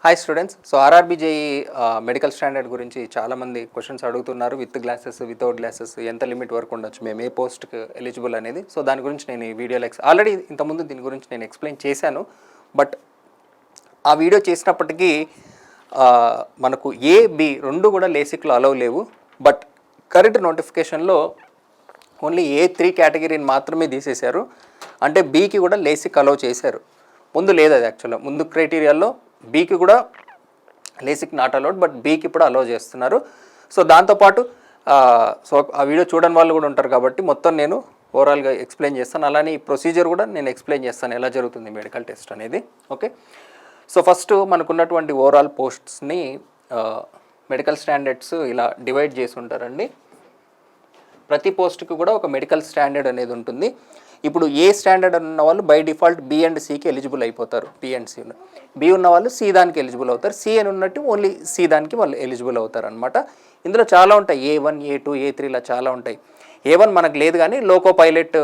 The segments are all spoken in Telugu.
Hi students. So RRB JEE medical standard గురించి చాలామంది క్వశ్చన్స్ అడుగుతున్నారు. విత్ గ్లాసెస్, వితౌట్ గ్లాసెస్ ఎంత లిమిట్ వరకు ఉండొచ్చు, మేము ఏ పోస్ట్కి ఎలిజిబుల్ అనేది. సో దాని గురించి నేను ఈ వీడియోలో ఆల్రెడీ ఇంతకుముందు దీని గురించి నేను ఎక్స్ప్లెయిన్ చేశాను. బట్ ఆ వీడియో చేసినప్పటికీ మనకు ఏ బి రెండు కూడా లేసిక్లో అలవ్ లేవు. బట్ కరెంట్ నోటిఫికేషన్లో ఓన్లీ ఏ3 కేటగిరీని మాత్రమే తీసేశారు. అంటే బీకి కూడా లేసిక్ అలవ్ చేశారు. ముందు లేదు అది యాక్చువల్గా. ముందు క్రైటీరియాలో బీకి కూడా లేసిక్ నాట్ అలౌడ్, బట్ బీకి ఇప్పుడు అలౌ చేస్తున్నారు. సో దాంతోపాటు ఆ వీడియో చూడని వాళ్ళు కూడా ఉంటారు కాబట్టి మొత్తం నేను ఓవరాల్గా ఎక్స్ప్లెయిన్ చేస్తాను. అలానే ఈ ప్రొసీజర్ కూడా నేను ఎక్స్ప్లెయిన్ చేస్తాను ఎలా జరుగుతుంది మెడికల్ టెస్ట్ అనేది. ఓకే, సో ఫస్ట్ మనకున్నటువంటి ఓవరాల్ పోస్ట్స్ని మెడికల్ స్టాండర్డ్స్ ఇలా డివైడ్ చేసి ఉంటారండి. ప్రతి పోస్ట్కి కూడా ఒక మెడికల్ స్టాండర్డ్ అనేది ఉంటుంది. ఇప్పుడు ఏ స్టాండర్డ్ ఉన్న వాళ్ళు బై డిఫాల్ట్ బి అండ్ సికి ఎలిజిబుల్ అయిపోతారు. బి అండ్ సి బి ఉన్న వాళ్ళు సి దానికి ఎలిజిబుల్ అవుతారు. సి అని ఉన్నట్టు ఓన్లీ సి దానికి వాళ్ళు ఎలిజిబుల్ అవుతారు అనమాట. ఇందులో చాలా ఉంటాయి. A1, A2, A3 ఇలా చాలా ఉంటాయి. A1 మనకు లేదు, కానీ లోకో పైలట్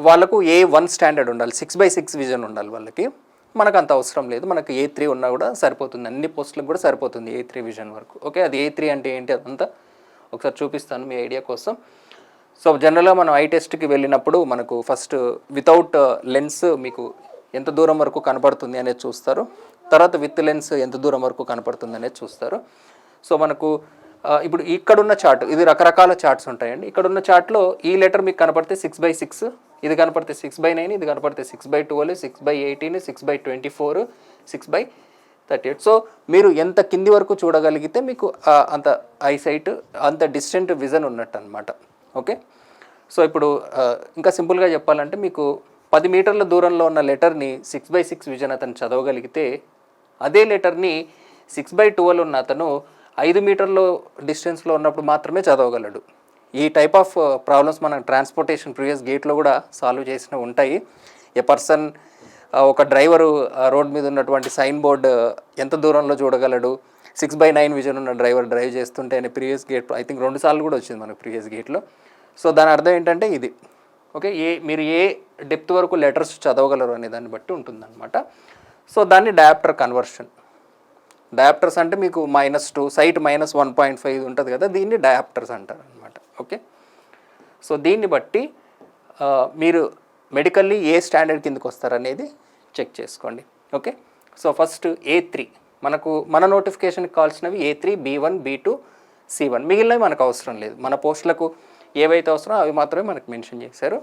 వాళ్ళకు A1 స్టాండర్డ్ ఉండాలి. 6/6 విజన్ ఉండాలి వాళ్ళకి. మనకు అంత అవసరం లేదు. మనకు A3 ఉన్నా కూడా సరిపోతుంది. అన్ని పోస్టులకు కూడా సరిపోతుంది A3 విజన్ వరకు. ఓకే, అది A3 అంటే ఏంటి అదంతా ఒకసారి చూపిస్తాను మీ ఐడియా కోసం. సో జనరల్గా మనం ఐ టెస్ట్కి వెళ్ళినప్పుడు మనకు ఫస్ట్ వితౌట్ లెన్స్ మీకు ఎంత దూరం వరకు కనపడుతుంది అనేది చూస్తారు. తర్వాత విత్ లెన్స్ ఎంత దూరం వరకు కనపడుతుంది అనేది చూస్తారు. సో మనకు ఇప్పుడు ఇక్కడున్న చార్ట్, ఇది రకరకాల చార్ట్స్ ఉంటాయండి. ఇక్కడున్న చార్ట్లో ఈ లెటర్ మీకు కనపడితే 6/6, ఇది కనపడితే 6/9, ఇది కనపడితే 6/12, 6/18, 6/24, 6/38. సో మీరు ఎంత కింది వరకు చూడగలిగితే మీకు అంత ఐసైట్, అంత డిస్టెంట్ విజన్ ఉన్నట్టు అనమాట. ఓకే, సో ఇప్పుడు ఇంకా సింపుల్గా చెప్పాలంటే మీకు 10 మీటర్ల దూరంలో ఉన్న లెటర్ని 6/6 విజన్ అతను చదవగలిగితే, అదే లెటర్ని 6/12 ఉన్న అతను 5 మీటర్ల డిస్టెన్స్లో ఉన్నప్పుడు మాత్రమే చదవగలడు. ఈ టైప్ ఆఫ్ ప్రాబ్లమ్స్ మనం ట్రాన్స్పోర్టేషన్ ప్రీవియస్ గేట్లో కూడా సాల్వ్ చేసినవి ఉంటాయి. ఏ పర్సన్, ఒక డ్రైవరు రోడ్ మీద ఉన్నటువంటి సైన్ బోర్డు ఎంత దూరంలో చూడగలడు, 6/9 విజన్ ఉన్న డ్రైవర్ డ్రైవ్ చేస్తుంటే అని ప్రీవియస్ గేట్ ఐ థింక్ 2 సార్లు కూడా వచ్చింది మనకు ప్రీవియస్ గేట్లో. సో దాని అర్థం ఏంటంటే ఇది. ఓకే, మీరు ఏ డెప్త్ వరకు లెటర్స్ చదవగలరు అనే దాన్ని బట్టి ఉంటుందన్నమాట. సో దాన్ని డయాప్టర్ కన్వర్షన్. డయాప్టర్స్ అంటే మీకు -2 సైట్ -1.5 ఉంటుంది కదా, దీన్ని డయాప్టర్స్ అంటారు అనమాట. ఓకే, సో దీన్ని బట్టి మీరు మెడికల్లీ ఏ స్టాండర్డ్ కిందకి వస్తారనేది చెక్ చేసుకోండి. ఓకే, సో ఫస్ట్ A3 మన నోటిఫికేషన్కి కావాల్సినవి A3, B1, B2, C1. మిగిలినవి మనకు అవసరం లేదు. మన పోస్టులకు ఏవైతే అవసరమో అవి మాత్రమే మనకు మెన్షన్ చేశారు.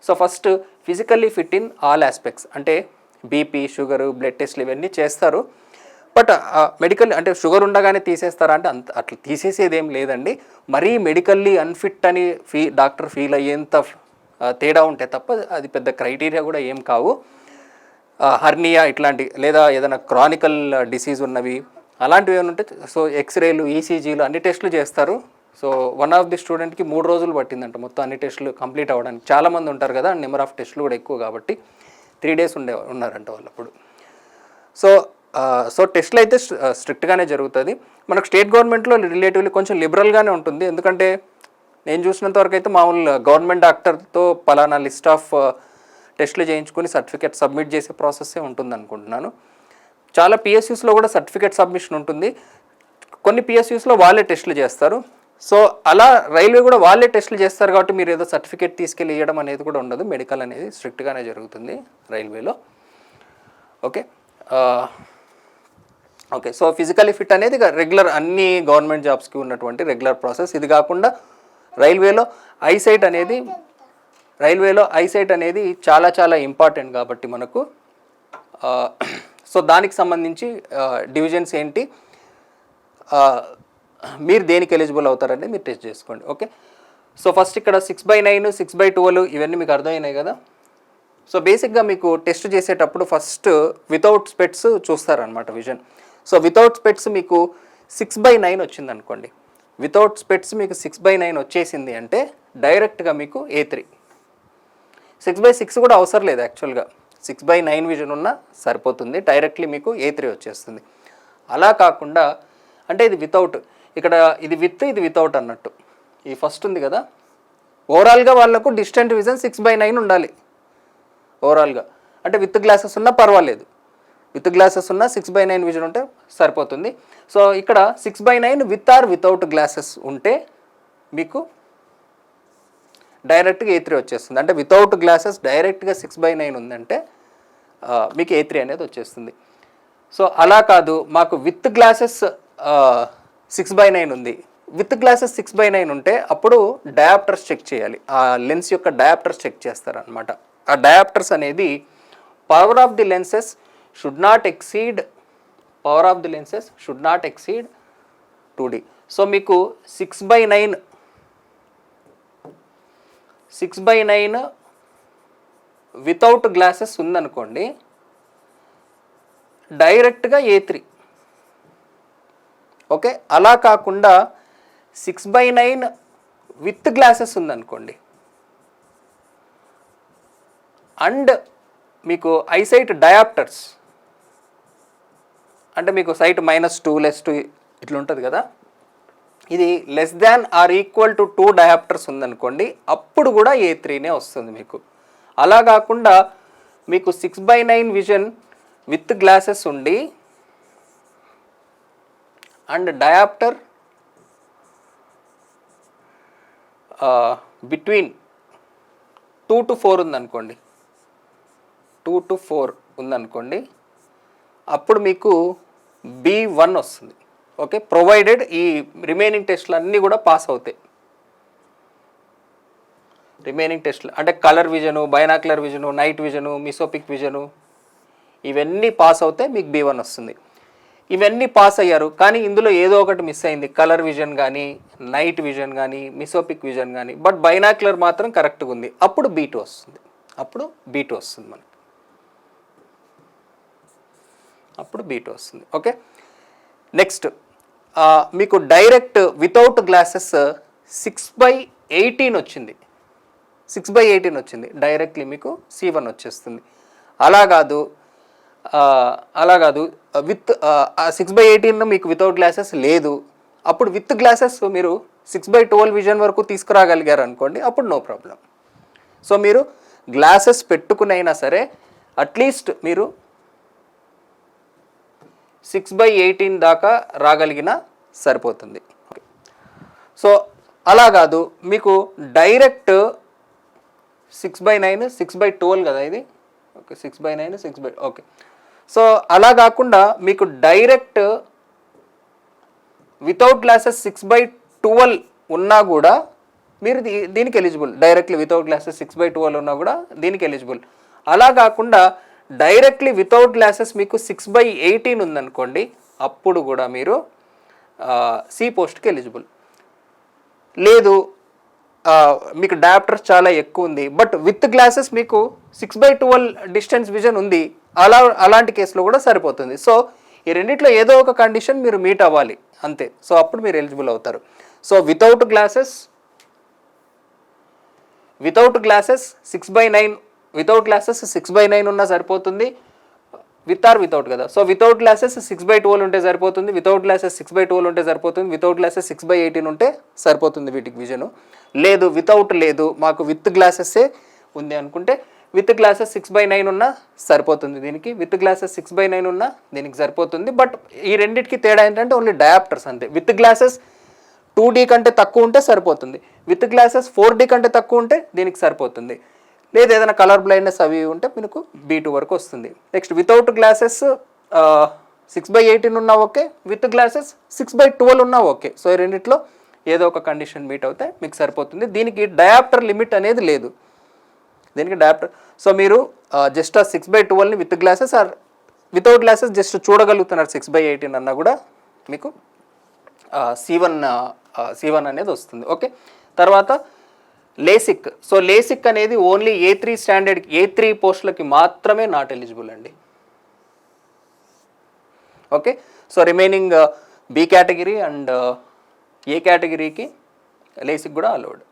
So first physically fit in all aspects, అంటే బీపీ, షుగరు, బ్లడ్ టెస్ట్లు ఇవన్నీ చేస్తారు. బట్ మెడికల్ అంటే షుగర్ ఉండగానే తీసేస్తారా అంటే అట్లా తీసేసేది ఏం లేదండి. మరీ మెడికల్లీ అన్ఫిట్ అని డాక్టర్ ఫీల్ అయ్యేంత తేడా ఉంటే తప్ప అది పెద్ద క్రైటీరియా కూడా ఏం కావు. హర్నియా ఇట్లాంటి, లేదా ఏదైనా క్రానికల్ డిసీజ్ ఉన్నవి అలాంటివి ఏమైనా ఉంటే సో ఎక్స్రేలు, ఈసీజీలు అన్ని టెస్టులు చేస్తారు. సో వన్ ఆఫ్ ది స్టూడెంట్కి 3 రోజులు పట్టిందంట మొత్తం అన్ని టెస్టులు కంప్లీట్ అవ్వడానికి. చాలామంది ఉంటారు కదా, నెంబర్ ఆఫ్ టెస్టులు కూడా ఎక్కువ కాబట్టి 3 డేస్ ఉన్నారంట వాళ్ళు అప్పుడు. సో టెస్టులు అయితే స్ట్రిక్ట్గానే జరుగుతుంది. మనకు స్టేట్ గవర్నమెంట్లో రిలేటివ్లీ కొంచెం లిబరల్గానే ఉంటుంది. ఎందుకంటే నేను చూసినంత వరకు అయితే మామూలు గవర్నమెంట్ డాక్టర్తో పలానా లిస్ట్ ఆఫ్ టెస్టులు చేయించుకొని సర్టిఫికేట్ సబ్మిట్ చేసే ప్రాసెస్సే ఉంటుంది అనుకుంటున్నాను. చాలా పిఎస్యూస్లో కూడా సర్టిఫికేట్ సబ్మిషన్ ఉంటుంది. కొన్ని పిఎస్యూస్లో వాళ్ళే టెస్టులు చేస్తారు. సో అలా రైల్వే కూడా వాళ్ళే టెస్టులు చేస్తారు కాబట్టి మీరు ఏదో సర్టిఫికేట్ తీసుకెళ్ళి ఇవ్వడం అనేది కూడా ఉండదు. మెడికల్ అనేది స్ట్రిక్ట్గానే జరుగుతుంది రైల్వేలో. ఓకే, సో ఫిజికల్లీ ఫిట్ అనేది రెగ్యులర్ అన్ని గవర్నమెంట్ జాబ్స్కి ఉన్నటువంటి రెగ్యులర్ ప్రాసెస్. ఇది కాకుండా రైల్వేలో ఐసైట్ అనేది చాలా చాలా ఇంపార్టెంట్ కాబట్టి మనకు సో దానికి సంబంధించి డివిజన్స్ ఏంటి, మీరు దేనికి ఎలిజిబుల్ అవుతారనేది మీరు టెస్ట్ చేసుకోండి. ఓకే, సో ఫస్ట్ ఇక్కడ 6/9, 6/12 ఇవన్నీ మీకు అర్థమైనాయి కదా. సో బేసిక్గా మీకు టెస్ట్ చేసేటప్పుడు ఫస్ట్ వితౌట్ స్పెట్స్ చూస్తారనమాట విజన్. సో వితౌట్ స్పెట్స్ మీకు 6/9 వచ్చింది అనుకోండి. వితౌట్ స్పెట్స్ మీకు 6/9 వచ్చేసింది అంటే డైరెక్ట్గా మీకు A3. 6/6 కూడా అవసరం లేదు యాక్చువల్గా. 6/9 విజన్ ఉన్నా సరిపోతుంది, డైరెక్ట్లీ మీకు A3 వచ్చేస్తుంది. అలా కాకుండా అంటే ఇది వితౌట్, ఇక్కడ ఇది విత్, ఇది వితౌట్ అన్నట్టు. ఈ ఫస్ట్ ఉంది కదా, ఓవరాల్గా వాళ్ళకు డిస్టెంట్ విజన్ 6/9 ఉండాలి ఓవరాల్గా. అంటే విత్ గ్లాసెస్ ఉన్నా పర్వాలేదు. విత్ గ్లాసెస్ ఉన్న 6/9 విజన్ ఉంటే సరిపోతుంది. సో ఇక్కడ 6/9 విత్ ఆర్ వితౌట్ గ్లాసెస్ ఉంటే మీకు డైరెక్ట్గా A3 వచ్చేస్తుంది. అంటే వితౌట్ గ్లాసెస్ డైరెక్ట్గా 6/9 ఉందంటే మీకు A3 అనేది వచ్చేస్తుంది. సో అలా కాదు, మాకు విత్ గ్లాసెస్ 6/9 ఉంది, విత్ గ్లాసెస్ 6/9 ఉంటే అప్పుడు డయాప్టర్స్ చెక్ చేయాలి. ఆ లెన్స్ యొక్క డయాప్టర్స్ చెక్ చేస్తారనమాట. ఆ డయాప్టర్స్ అనేది power of the lenses should not exceed 2D. So మీకు 6/9 వితౌట్ గ్లాసెస్ ఉందనుకోండి, డైరెక్ట్గా A3. ఓకే, అలా కాకుండా 6/9 విత్ గ్లాసెస్ ఉందనుకోండి అండ్ మీకు ఐసైట్ డయాప్టర్స్ అంటే మీకు సైట్ -2 -2 ఇట్లా ఉంటుంది కదా, ఇది less than or equal to 2 dioptres ఉందనుకోండి, అప్పుడు కూడా A3నే వస్తుంది మీకు. అలా కాకుండా మీకు 6/9 విజన్ విత్ గ్లాసెస్ ఉండి అండ్ డయాప్టర్ బిట్వీన్ 2 to 4 ఉందనుకోండి, 2 to 4 ఉందనుకోండి, అప్పుడు మీకు B1 వస్తుంది. ఓకే, ప్రొవైడెడ్ ఈ రిమైనింగ్ టెస్ట్లు అన్నీ కూడా పాస్ అవుతాయి. రిమైనింగ్ టెస్ట్లు అంటే colour vision, binocular vision, night vision, mesopic vision, ఇవన్నీ పాస్ అవుతే మీకు B1 వస్తుంది. ఇవన్నీ పాస్ అయ్యారు, కానీ ఇందులో ఏదో ఒకటి మిస్ అయింది, కలర్ విజన్ కానీ, నైట్ విజన్ కానీ, మిసోపిక్ విజన్ కానీ, బట్ బైనాక్యులర్ మాత్రం కరెక్ట్గా ఉంది, అప్పుడు B2 వస్తుంది. మనకి అప్పుడు B2 వస్తుంది. ఓకే, నెక్స్ట్ మీకు డైరెక్ట్ వితౌట్ గ్లాసెస్ 6/18 వచ్చింది, 6/18 వచ్చింది, డైరెక్ట్లీ మీకు C1 వచ్చేస్తుంది. అలా కాదు విత్ 6/18 మీకు వితౌట్ గ్లాసెస్ లేదు, అప్పుడు విత్ గ్లాసెస్ మీరు 6/12 విజన్ వరకు తీసుకురాగలిగారు అనుకోండి, అప్పుడు నో ప్రాబ్లం. సో మీరు గ్లాసెస్ పెట్టుకునైనా సరే అట్లీస్ట్ మీరు 6/18 దాకా రాగలిగినా సరిపోతుంది. సో అలా కాదు, మీకు డైరెక్ట్ 6/9 6/12 కదా ఇది, ఓకే 6/9 ఓకే. సో అలా కాకుండా మీకు డైరెక్ట్ వితౌట్ గ్లాసెస్ 6/12 ఉన్నా కూడా మీరు దీనికి ఎలిజిబుల్. డైరెక్ట్లీ వితౌట్ గ్లాసెస్ 6/12 ఉన్నా కూడా దీనికి ఎలిజిబుల్. అలా కాకుండా డైరెక్ట్లీ వితౌట్ గ్లాసెస్ మీకు 6/18 ఉందనుకోండి, అప్పుడు కూడా మీరు C పోస్ట్కి ఎలిజిబుల్. లేదు మీకు డయాప్టర్స్ చాలా ఎక్కువ ఉంది, బట్ విత్ గ్లాసెస్ మీకు 6/12 డిస్టెన్స్ విజన్ ఉంది, అలాంటి కేసులో కూడా సరిపోతుంది. సో ఈ రెండిట్లో ఏదో ఒక కండిషన్ మీరు మీట్ అవ్వాలి అంతే. సో అప్పుడు మీరు ఎలిజిబుల్ అవుతారు. సో వితౌట్ గ్లాసెస్ 6/9 ఉన్నా సరిపోతుంది, విత్ ఆర్ వితౌట్ కదా. సో వితౌట్ గ్లాసెస్ 6/12 ఉంటే సరిపోతుంది, వితౌట్ గ్లాసెస్ 6/12 ఉంటే సరిపోతుంది, వితౌట్ గ్లాసెస్ 6/18 ఉంటే సరిపోతుంది వీటికి విజను. లేదు వితౌట్ లేదు, మాకు విత్ గ్లాసెస్సే ఉంది అనుకుంటే విత్ గ్లాసెస్ 6/9 ఉన్నా సరిపోతుంది దీనికి, విత్ గ్లాసెస్ 6/9 ఉన్నా దీనికి సరిపోతుంది. బట్ ఈ రెండింటికి తేడా ఏంటంటే ఓన్లీ డయాప్టర్స్ అంతే. విత్ గ్లాసెస్ 2D కంటే తక్కువ ఉంటే సరిపోతుంది, విత్ గ్లాసెస్ 4D కంటే తక్కువ ఉంటే దీనికి సరిపోతుంది. లేదు ఏదైనా కలర్ బ్లైండ్నెస్ అవి ఉంటే మీకు B2 వరకు వస్తుంది. నెక్స్ట్ వితౌట్ గ్లాసెస్ 6/18 ఉన్నా ఓకే, విత్ గ్లాసెస్ 6/12 ఉన్నా ఓకే. సో ఈ రెండిట్లో ఏదో ఒక కండిషన్ మీట్ అవుతే మీకు సరిపోతుంది. దీనికి డయాప్టర్ లిమిట్ అనేది లేదు, దీనికి డయాప్టర్. సో మీరు జస్ట్ ఆ 6/12ని with glasses or without glasses just చూడగలుగుతున్నారు 6/18 అన్నా కూడా మీకు C1 అనేది వస్తుంది. ఓకే, తర్వాత లేసిక్. సో లేసిక్ అనేది ఓన్లీ A3 స్టాండర్డ్ A3 పోస్టులకి మాత్రమే నాట్ ఎలిజిబుల్ అండి. Okay, so remaining B category and A కేటగిరీకి లేసిక్ కూడా అలౌడ్.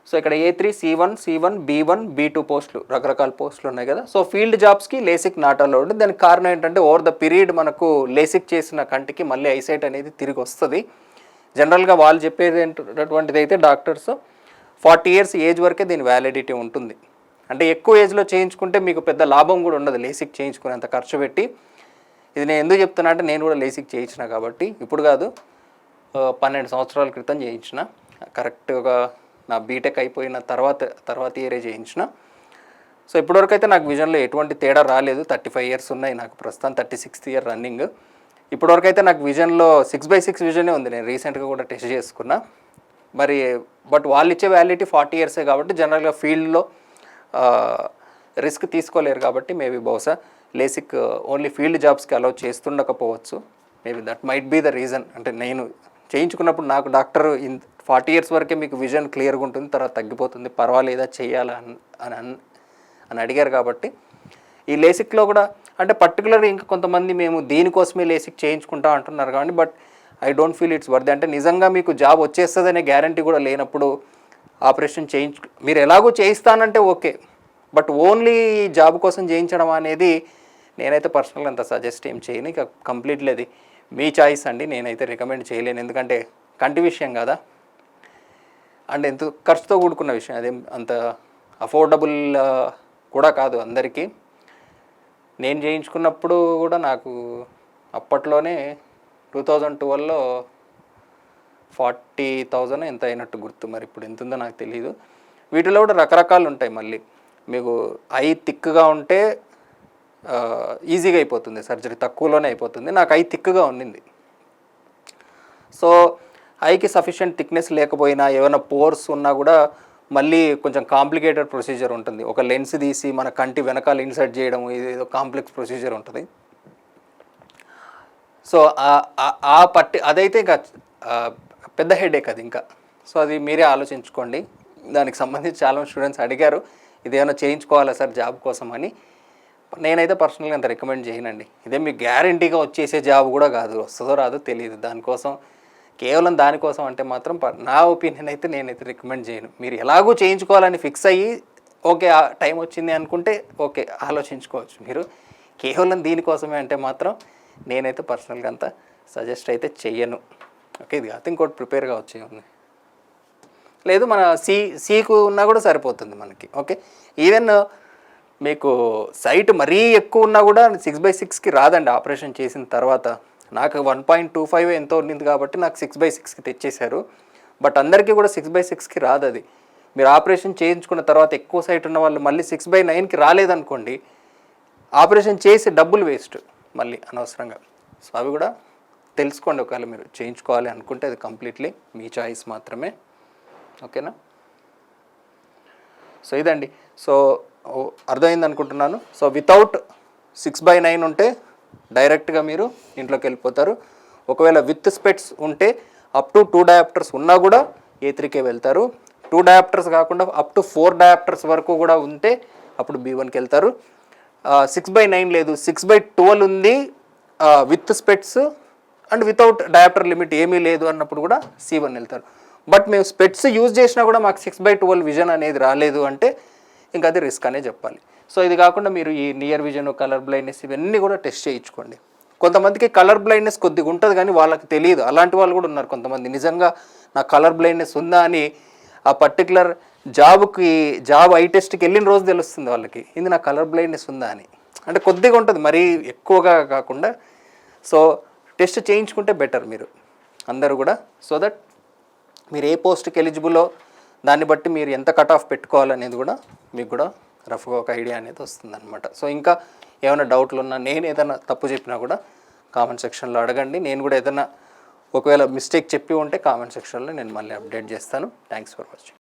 సో ఇక్కడ A3 C1 B1 B2 పోస్టులు రకరకాల పోస్టులు ఉన్నాయి కదా. సో ఫీల్డ్ జాబ్స్కి లేసిక్ నాట్ అలౌడ్. దానికి కారణం ఏంటంటే ఓవర్ ద పీరియడ్ మనకు లేసిక్ చేసిన కంటికి మళ్ళీ ఐసైట్ అనేది తిరిగి వస్తుంది. జనరల్గా వాళ్ళు చెప్పేది ఏంటటువంటిది అయితే డాక్టర్స్ 40 years ఏజ్ వరకే దీని వ్యాలిడిటీ ఉంటుంది. అంటే ఎక్కువ ఏజ్లో చేయించుకుంటే మీకు పెద్ద లాభం కూడా ఉండదు లేసిక్ చేయించుకునేంత ఖర్చు పెట్టి. ఇది నేను ఎందుకు చెప్తున్నా అంటే నేను కూడా లేసిక్ చేయించిన కాబట్టి, ఇప్పుడు కాదు 12 సంవత్సరాల క్రితం చేయించిన. కరెక్ట్గా నా బీటెక్ అయిపోయిన తర్వాత ఇయరే చేయించిన. సో ఇప్పటివరకు అయితే నాకు విజన్లో ఎటువంటి తేడా రాలేదు. 35 ఇయర్స్ ఉన్నాయి నాకు, ప్రస్తుతం 36th ఇయర్ రన్నింగ్. ఇప్పటివరకు అయితే నాకు విజన్లో 6/6 విజనే ఉంది. నేను రీసెంట్గా కూడా టెస్ట్ చేసుకున్నా. మరి బట్ వాళ్ళు ఇచ్చే వ్యాలిడిటీ 40 ఇయర్సే కాబట్టి జనరల్గా ఫీల్డ్లో రిస్క్ తీసుకోలేరు కాబట్టి మేబీ బహుశా లేసిక్ ఓన్లీ ఫీల్డ్ జాబ్స్కి అలౌ చేస్తుండకపోవచ్చు. Maybe that might be the reason. అంటే నేను చేయించుకున్నప్పుడు నాకు డాక్టర్ 40 ఇయర్స్ వరకే మీకు విజన్ క్లియర్గా ఉంటుంది, తర్వాత తగ్గిపోతుంది, పర్వాలేదా చేయాలా అని అడిగారు కాబట్టి. ఈ లేసిక్లో కూడా అంటే పర్టికులర్గా ఇంకా కొంతమంది మేము దీనికోసమే లేసిక్ చేయించుకుంటా అంటున్నారు కానీ, but I don't feel it's worth. అంటే నిజంగా మీకు జాబ్ వచ్చేస్తుందనే గ్యారంటీ కూడా లేనప్పుడు ఆపరేషన్ మీరు ఎలాగో చేయిస్తానంటే ఓకే, బట్ ఓన్లీ జాబ్ కోసం చేయించడం అనేది నేనైతే పర్సనల్గా అంత సజెస్ట్ ఏం చేయను. ఇక కంప్లీట్లీ అది మీ చాయిస్ అండి, నేనైతే రికమెండ్ చేయలేను. ఎందుకంటే కంటి విషయం కదా, అండ్ ఎంత ఖర్చుతో కూడుకున్న విషయం, అదేం అంత అఫోర్డబుల్ కూడా కాదు అందరికీ. నేను చేయించుకున్నప్పుడు కూడా నాకు అప్పట్లోనే 2012లో 40,000 ఎంత అయినట్టు గుర్తు, మరి ఇప్పుడు ఎంత ఉందో నాకు తెలియదు. వీటిలో కూడా రకరకాలు ఉంటాయి. మళ్ళీ మీకు ఐ థిక్గా ఉంటే ఈజీగా అయిపోతుంది సర్జరీ, తక్కువలోనే అయిపోతుంది. నాకు ఐ థిక్గా ఉన్నింది. సో ఐకి సఫిషియెంట్ థిక్నెస్ లేకపోయినా ఏమైనా పోర్స్ ఉన్నా కూడా మళ్ళీ కొంచెం కాంప్లికేటెడ్ ప్రొసీజర్ ఉంటుంది. ఒక లెన్స్ తీసి మన కంటి వెనకాల ఇన్సర్ట్ చేయడం, ఇది ఏదో కాంప్లెక్స్ ప్రొసీజర్ ఉంటుంది. సో అదైతే ఇంకా పెద్ద హెడేక్ అది ఇంకా. సో అది మీరే ఆలోచించుకోండి. దానికి సంబంధించి చాలా స్టూడెంట్స్ అడిగారు ఇదేమైనా చేయించుకోవాలా సార్ జాబ్ కోసం అని. నేనైతే పర్సనల్గా అంత రికమెండ్ చేయనండి. ఇదే మీకు గ్యారంటీగా వచ్చేసే జాబ్ కూడా కాదు, వస్తుందో రాదో తెలియదు. దానికోసం కేవలం దానికోసం అంటే మాత్రం నా ఒపీనియన్ అయితే నేనైతే రికమెండ్ చేయను. మీరు ఎలాగో చేయించుకోవాలని ఫిక్స్ అయ్యి ఓకే టైం వచ్చింది అనుకుంటే ఓకే ఆలోచించుకోవచ్చు. మీరు కేవలం దీనికోసమే అంటే మాత్రం నేనైతే పర్సనల్గా అంత సజెస్ట్ అయితే చెయ్యను. ఓకే, ఇది కాదు ఇంకోటి ప్రిపేర్గా వచ్చే ఉంది లేదు, మన సీకు ఉన్నా కూడా సరిపోతుంది మనకి. ఓకే, ఈవెన్ మీకు సైట్ మరీ ఎక్కువ ఉన్నా కూడా 6/6కి రాదండి ఆపరేషన్ చేసిన తర్వాత. నాకు 1.25 ఎంతో ఉండింది కాబట్టి నాకు 6/6కి తెచ్చేశారు. బట్ అందరికీ కూడా 6/6కి రాదు అది. మీరు ఆపరేషన్ చేయించుకున్న తర్వాత ఎక్కువ సైట్ ఉన్న వాళ్ళు మళ్ళీ 6/9కి రాలేదనుకోండి, ఆపరేషన్ చేసి డబ్బులు వేస్ట్ మళ్ళీ అనవసరంగా. సో అవి కూడా తెలుసుకోండి. ఒకవేళ మీరు చేయించుకోవాలి అనుకుంటే అది కంప్లీట్లీ మీ చాయిస్ మాత్రమే. ఓకేనా? సో ఇదండి. సో అర్థమైంది అనుకుంటున్నాను. సో వితౌట్ 6/9 ఉంటే డైరెక్ట్గా మీరు ఇంట్లోకి వెళ్ళిపోతారు. ఒకవేళ విత్ స్పెట్స్ ఉంటే అప్ టు 2 డయాప్టర్స్ ఉన్నా కూడా A3కే వెళ్తారు. 2 డయాప్టర్స్ కాకుండా అప్ టు 4 డయాప్టర్స్ వరకు కూడా ఉంటే అప్పుడు B1కి వెళ్తారు. 6/9 లేదు, 6/12 ఉంది with specs and without dioptre limit ఏమీ లేదు అన్నప్పుడు కూడా C1 వెళ్తారు. బట్ మేము స్పెట్స్ యూజ్ చేసినా కూడా మాకు 6/12 విజన్ అనేది రాలేదు అంటే ఇంకా అది రిస్క్ అనే చెప్పాలి. సో ఇది కాకుండా మీరు ఈ నియర్ విజన్, కలర్ బ్లైండ్నెస్ ఇవన్నీ కూడా టెస్ట్ చేయించుకోండి. కొంతమందికి కలర్ బ్లైండ్నెస్ కొద్దిగా ఉంటుంది కానీ వాళ్ళకి తెలియదు. అలాంటి వాళ్ళు కూడా ఉన్నారు కొంతమంది. నిజంగా నా కలర్ బ్లైండ్నెస్ ఉందా అని ఆ పర్టికులర్ జాబ్ ఐ టెస్ట్కి వెళ్ళిన రోజు తెలుస్తుంది వాళ్ళకి, ఇది నా కలర్ బ్లైండ్నెస్ ఉందా అని. అంటే కొద్దిగా ఉంటుంది, మరీ ఎక్కువగా కాకుండా. సో టెస్ట్ చేయించుకుంటే బెటర్ మీరు అందరూ కూడా. సో దట్ మీరు ఏ పోస్ట్కి ఎలిజిబుల్లో దాన్ని బట్టి మీరు ఎంత కట్ ఆఫ్ పెట్టుకోవాలనేది కూడా మీకు కూడా రఫ్గా ఒక ఐడియా అనేది వస్తుందన్నమాట. సో ఇంకా ఏమైనా డౌట్లు ఉన్నా, నేను ఏదైనా తప్పు చెప్పినా కూడా కామెంట్ సెక్షన్లో అడగండి. నేను కూడా ఏదైనా ఒకవేళ మిస్టేక్ చెప్పి ఉంటే కామెంట్ సెక్షన్లో నేను మళ్ళీ అప్డేట్ చేస్తాను. Thanks for watching.